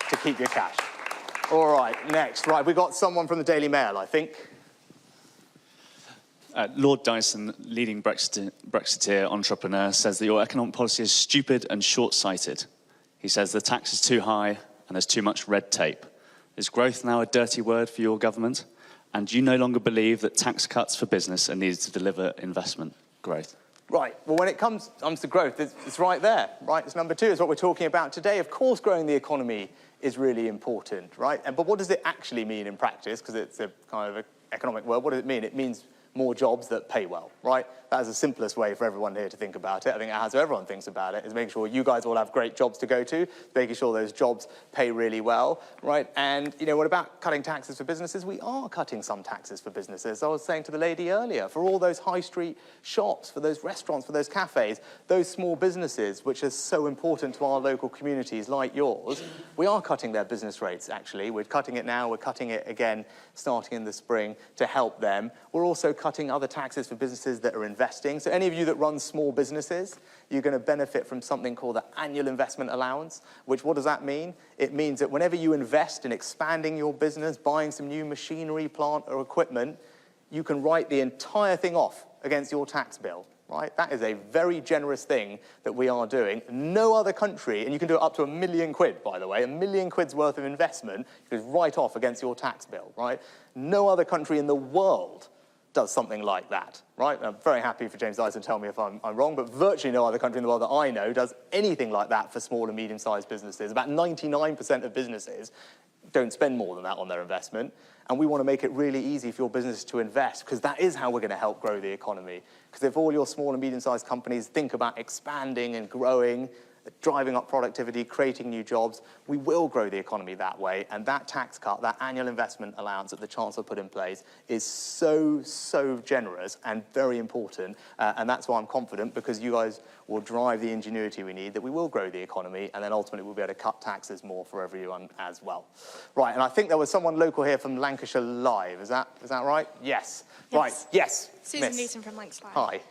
to keep your cash. All right, next. Right, we've got someone from the Daily Mail, I think. Lord Dyson, leading Brexiteer entrepreneur, says that your economic policy is stupid and short-sighted. He says the tax is too high and there's too much red tape. Is growth now a dirty word for your government? And do you no longer believe that tax cuts for business are needed to deliver investment growth? Right. Well, when it comes to growth, it's right there, right? It's number two. It's what we're talking about today. Of course, growing the economy is really important, right? But what does it actually mean in practice? Because it's a kind of an economic word. What does it mean? It means more jobs that pay well, right? That is the simplest way for everyone here to think about it. I think that's how everyone thinks about it, is making sure you guys all have great jobs to go to, making sure those jobs pay really well, right? And, what about cutting taxes for businesses? We are cutting some taxes for businesses. I was saying to the lady earlier, for all those high street shops, for those restaurants, for those cafes, those small businesses, which are so important to our local communities like yours, we are cutting their business rates, actually. We're cutting it now, we're cutting it again, starting in the spring to help them. We're also cutting other taxes for businesses that are investing. So any of you that run small businesses, you're going to benefit from something called the annual investment allowance, which, what does that mean? It means that whenever you invest in expanding your business, buying some new machinery, plant or equipment, you can write the entire thing off against your tax bill, right? That is a very generous thing that we are doing. No other country, and you can do it up to £1 million, by the way, £1 million worth of investment, you can write off against your tax bill, right? No other country in the world does something like that, right? I'm very happy for James Dyson to tell me if I'm wrong, but virtually no other country in the world that I know does anything like that for small and medium-sized businesses. About 99% of businesses don't spend more than that on their investment, and we want to make it really easy for your business to invest, because that is how we're going to help grow the economy. Because if all your small and medium-sized companies think about expanding and growing, driving up productivity, creating new jobs. We will grow the economy that way, and that tax cut, that annual investment allowance that the Chancellor put in place is so, so generous and very important, and that's why I'm confident, because you guys will drive the ingenuity we need, that we will grow the economy, and then ultimately we'll be able to cut taxes more for everyone as well. Right, and I think there was someone local here from Lancashire Live. Is that right? Yes. Right, yes. Susan Miss. Newton from Lancs Live. Hi.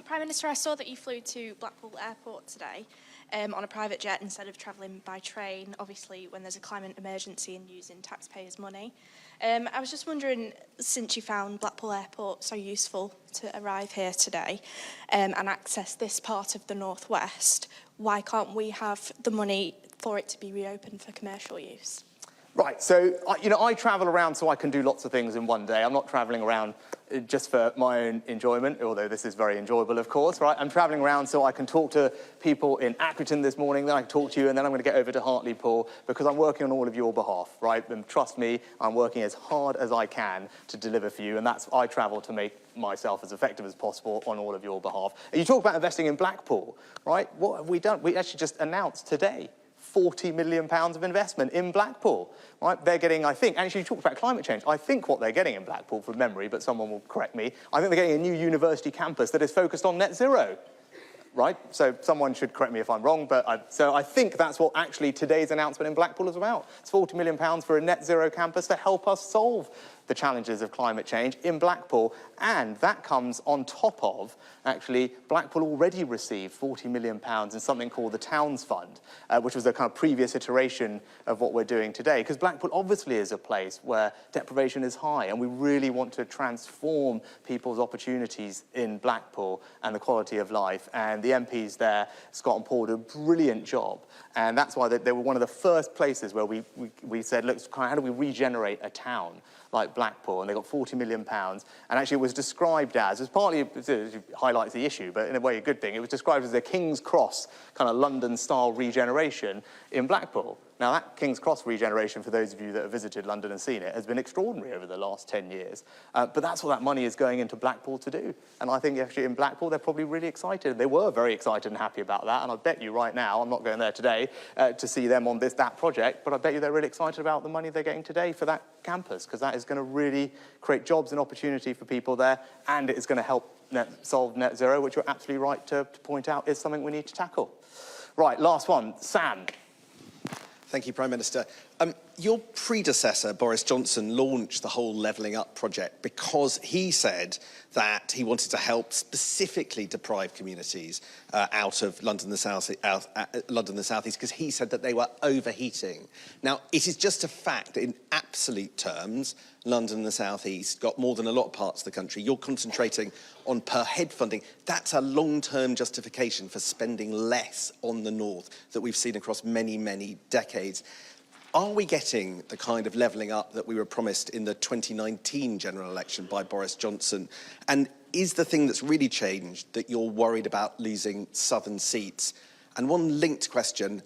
Prime Minister, I saw that you flew to Blackpool Airport today on a private jet instead of travelling by train, obviously when there's a climate emergency and using taxpayers' money. I was just wondering, since you found Blackpool Airport so useful to arrive here today and access this part of the North West, why can't we have the money for it to be reopened for commercial use? Right, so, I travel around so I can do lots of things in one day. I'm not travelling around just for my own enjoyment, although this is very enjoyable, of course, right? I'm travelling around so I can talk to people in Accrington this morning, then I can talk to you, and then I'm going to get over to Hartlepool, because I'm working on all of your behalf, right? And trust me, I'm working as hard as I can to deliver for you, and I travel to make myself as effective as possible on all of your behalf. And you talk about investing in Blackpool, right? What have we done? We actually just announced today £40 million of investment in Blackpool, right? They're getting, I think, actually you talked about climate change. I think what they're getting in Blackpool, from memory, but someone will correct me, I think they're getting a new university campus that is focused on net zero, right? So someone should correct me if I'm wrong, but so I think that's what actually today's announcement in Blackpool is about. It's £40 million for a net zero campus to help us solve the challenges of climate change in Blackpool, and that comes on top of, actually, Blackpool already received £40 million in something called the Towns Fund, which was a kind of previous iteration of what we're doing today, because Blackpool obviously is a place where deprivation is high, and we really want to transform people's opportunities in Blackpool and the quality of life, and the MPs there, Scott and Paul, did a brilliant job, and that's why they were one of the first places where we said, look, how do we regenerate a town like Blackpool, and they got £40 million, and actually it was described as partly, it highlights the issue, but in a way a good thing, it was described as a King's Cross kind of London-style regeneration in Blackpool. Now that King's Cross regeneration, for those of you that have visited London and seen it, has been extraordinary over the last 10 years. But that's what that money is going into Blackpool to do. And I think actually in Blackpool, they're probably really excited. They were very excited and happy about that. And I bet you right now, I'm not going there today to see them on that project, but I bet you they're really excited about the money they're getting today for that campus, because that is going to really create jobs and opportunity for people there, and it is going to help solve net zero, which you're absolutely right to point out is something we need to tackle. Right, last one, Sam. Thank you, Prime Minister. Your predecessor, Boris Johnson, launched the whole Levelling Up project because he said that he wanted to help specifically deprived communities out of London, the South East, because he said that they were overheating. Now, it is just a fact that in absolute terms, London and the South East got more than a lot of parts of the country. You're concentrating on per head funding. That's a long-term justification for spending less on the North that we've seen across many, many decades. Are we getting the kind of levelling up that we were promised in the 2019 general election by Boris Johnson? And is the thing that's really changed that you're worried about losing southern seats? And one linked question,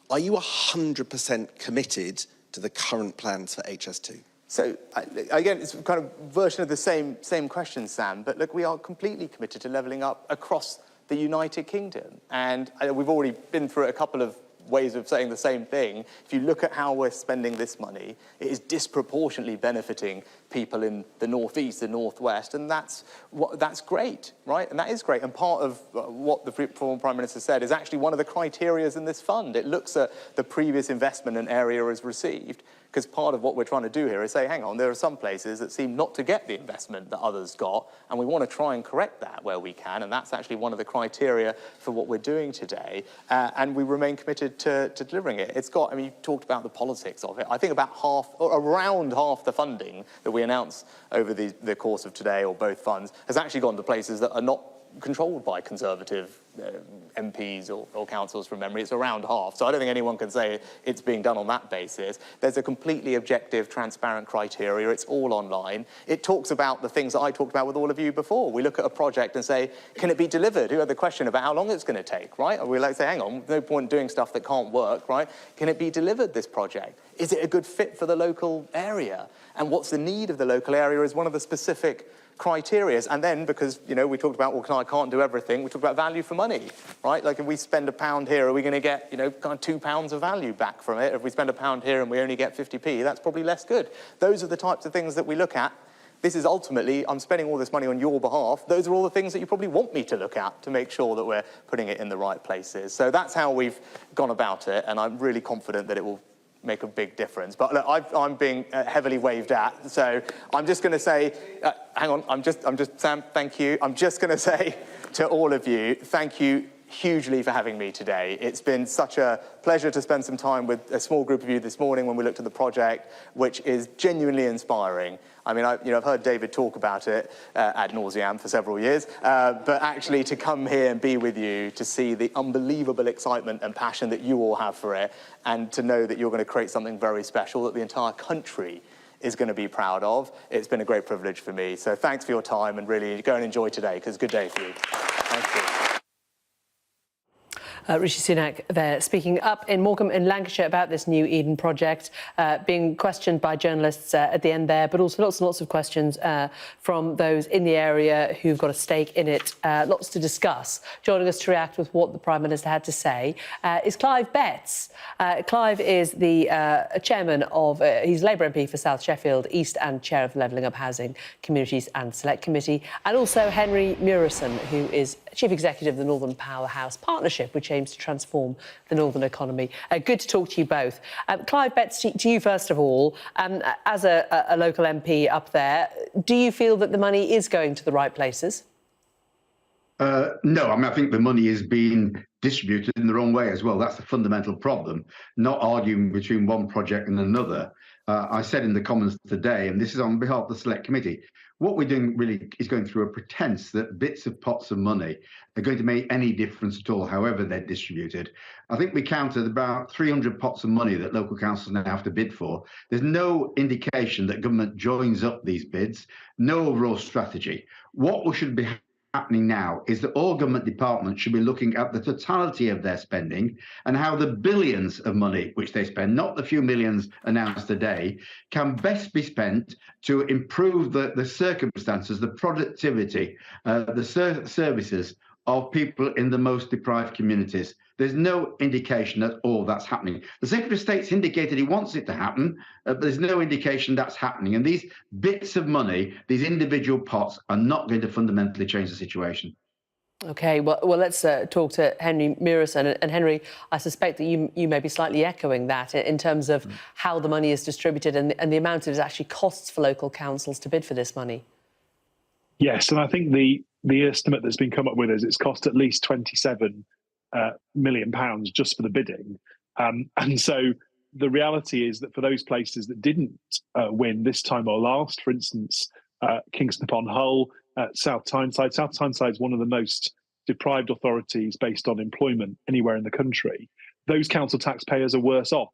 are you 100% committed to the current plans for HS2? So, again, it's kind of version of the same question, Sam, but look, we are completely committed to levelling up across the United Kingdom. And we've already been through a couple of ways of saying the same thing. If you look at how we're spending this money, it is disproportionately benefiting people in the northeast, the northwest, and that's great, right? And that is great. And part of what the former Prime Minister said is actually one of the criteria in this fund. It looks at the previous investment an area has received, because part of what we're trying to do here is say, hang on, there are some places that seem not to get the investment that others got, and we want to try and correct that where we can, and that's actually one of the criteria for what we're doing today, and we remain committed to delivering it. It's got, I mean, you talked about the politics of it. I think about half, or around half the funding that we announced over the course of today, or both funds, has actually gone to places that are not controlled by Conservative MPs or councils from memory. It's around half. So I don't think anyone can say it's being done on that basis. There's a completely objective, transparent criteria. It's all online. It talks about the things that I talked about with all of you before. We look at a project and say, can it be delivered? Who had the question about how long it's going to take, right? Or we like to say, hang on, no point doing stuff that can't work, right? Can it be delivered, this project? Is it a good fit for the local area? And what's the need of the local area is one of the specific criteria. And then, because, you know, we talked about, well, I can't do everything, we talked about value for money, right? Like, if we spend £1 here, are we going to get, you know, kind of £2 of value back from it? If we spend £1 here and we only get 50p, that's probably less good. Those are the types of things that we look at. This is ultimately, I'm spending all this money on your behalf. Those are all the things that you probably want me to look at to make sure that we're putting it in the right places. So that's how we've gone about it, and I'm really confident that it will make a big difference. But look, I'm being heavily waved at, so I'm just going to say, hang on, I'm just, Sam, thank you. I'm just going to say to all of you, thank you hugely for having me today. It's been such a pleasure to spend some time with a small group of you this morning when we looked at the project, which is genuinely inspiring. I mean, I've heard David talk about it ad nauseam for several years, but actually to come here and be with you, to see the unbelievable excitement and passion that you all have for it, and to know that you're going to create something very special that the entire country is going to be proud of. It's been a great privilege for me. So thanks for your time, and really go and enjoy today, because it's a good day for you. Thank you. Rishi Sunak there speaking up in Morecambe in Lancashire about this new Eden project, being questioned by journalists at the end there, but also lots and lots of questions from those in the area who've got a stake in it. Lots to discuss. Joining us to react with what the Prime Minister had to say is Clive Betts. Clive is the chairman of, he's Labour MP for South Sheffield East and chair of the Levellingup Housing Communities and Select Committee, and also Henry Murison, who is chief executive of the Northern Powerhouse Partnership, which aims to transform the northern economy. Good to talk to you both. Clive Betts, to you first of all, as a local MP up there, do you feel that the money is going to the right places? No, I mean, I think the money is being distributed in the wrong way as well. That's the fundamental problem, not arguing between one project and another. I said in the Commons today, and this is on behalf of the Select Committee, what we're doing really is going through a pretense that bits of pots of money are going to make any difference at all, however they're distributed. I think we counted about 300 pots of money that local councils now have to bid for. There's no indication that government joins up these bids, no overall strategy. What should be happening now is that all government departments should be looking at the totality of their spending and how the billions of money which they spend, not the few millions announced today, can best be spent to improve the circumstances, the productivity, the services of people in the most deprived communities. There's no indication at all that's happening. The Secretary of State's indicated he wants it to happen, but there's no indication that's happening. And these bits of money, these individual pots, are not going to fundamentally change the situation. OK, well let's talk to Henry Murison. And Henry, I suspect that you may be slightly echoing that in terms of how the money is distributed and the amount it actually costs for local councils to bid for this money. Yes, and I think the estimate that's been come up with is it's cost at least £27 million just for the bidding. And so the reality is that for those places that didn't win this time or last, for instance, Kingston upon Hull, South Tyneside. South Tyneside is one of the most deprived authorities based on employment anywhere in the country. Those council taxpayers are worse off